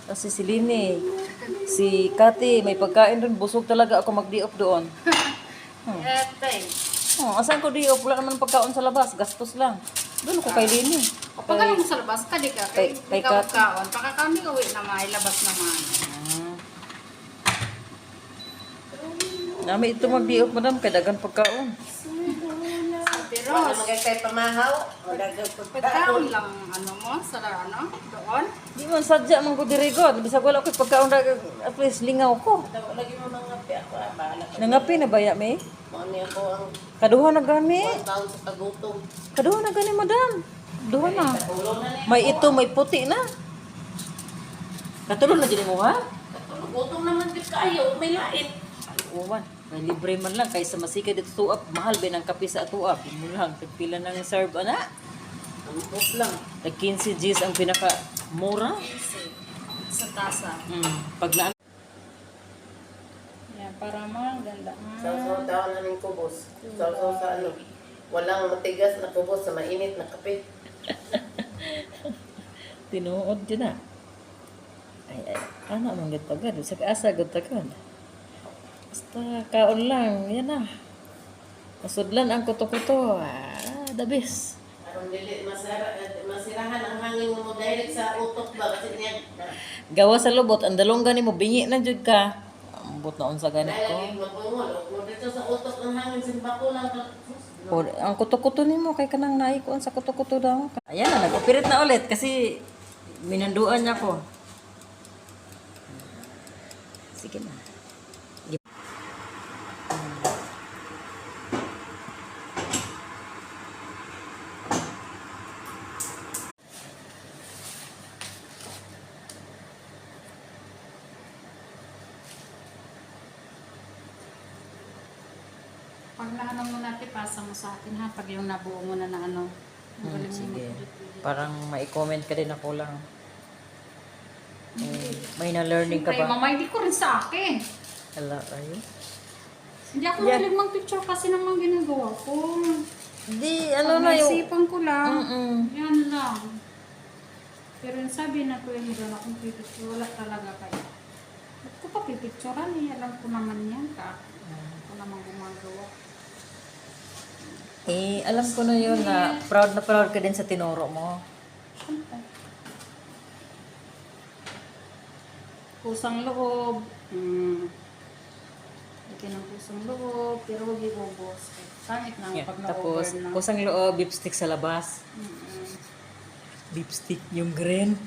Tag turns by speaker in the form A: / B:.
A: Kasi si Lini, si Kati, may pagkain doon. Busog talaga ako mag-di-off doon. Asan ko di-off? Wala naman pagkaon sa labas. Gastos lang. Doon ako kay Lini.
B: Kapag alam mo sa labas ka, di ka. Kay kaon. Pagkakaon, di uwi na may labas naman.
A: Nami ito mag-di-off, madam. Kaya dagan pagkaon.
B: Pero,
C: Magkakay pamahaw.
B: pagkaon lang, ano mo, sa ano, doon.
A: Di man sadya man ko dirigod. Bisag wala ko pagkaon at least lingaw ko.
C: Lagi mo nangapi ako. Bahala ka.
A: Nangapi na baya me?
C: Mani ako ang
A: Kaduha na gani.
C: 1 taon sa tagutom.
A: Kaduha na gani, madam. Duha na.
C: Ulo na niya.
A: May ito, may puti na. Katulog na dyan mo, ha?
C: Gutom naman din kayo. May lain.
A: Uwan. May libre man lang. Kaysa masika dito tuap. Mahal ba ng kape sa tuap? Mo lang. Pagpila nang serve, ana?
C: Ang bus lang.
A: Tag 15 Gs ang pinaka-mura.
B: Sa tasa.
A: Pag na
B: Yan, para maganda.
C: Saw-saw taon na ng kubos. Saw-saw sa ano. Walang matigas na kubos sa mainit na kape.
A: tinuod dyan na. Ay, ano man gito agad. Sa kaasa gito agad. Basta kaon lang. Yan na. Masudlan ang kuto-kuto. The best.
C: Aron dili masirahan ang hangin mo direct sa utok ba kasi niya.
A: Gawa sa lubot. Ang dalong gani mo. Bingi na jud ka. Ambot na unsa ganit ko.
C: Lagi mabungol. Kung dito sa utok ang hangin simbako lang.
A: O, ang kuto-kuto nimo kay kanang naikuan sa kuto-kuto daw. Ayan na, nag-operate na ulit kasi minanduan niya ko. Sige na.
B: Pag naano mo natin, pasa mo sa akin ha. Pag yung nabuo mo na na ano. Magaling mo
A: Sige.
B: mag-ulit-ulit.
A: Parang mai-comment ka din ako lang. May na-learning ka
B: Siyempre,
A: ba?
B: mama, hindi ko rin sa akin.
A: Hala, ayun.
B: Hindi ako
A: Yeah.
B: mahilig mag-picture kasi naman ginagawa ko.
A: Hindi,
B: Pag
A: ano na yung...
B: naisipan ko lang,
A: Mm-mm.
B: yan lang. Pero yung sabi na ko yung doon akong pipicture, wala talaga kayo. Ba't ko pa pipicturean eh? Alam ko naman yan ka. Ako naman gumagawa.
A: Eh, alam ko na yun na proud ka din sa tinuro mo.
B: Siyempre. Kusang loob. Lagyan ng kusang loob, pero huwag ibubos. Sangit na
A: Yeah.
B: pag
A: Tapos,
B: na-over na.
A: kusang loob, beef stick sa labas. Beef stick, yung green.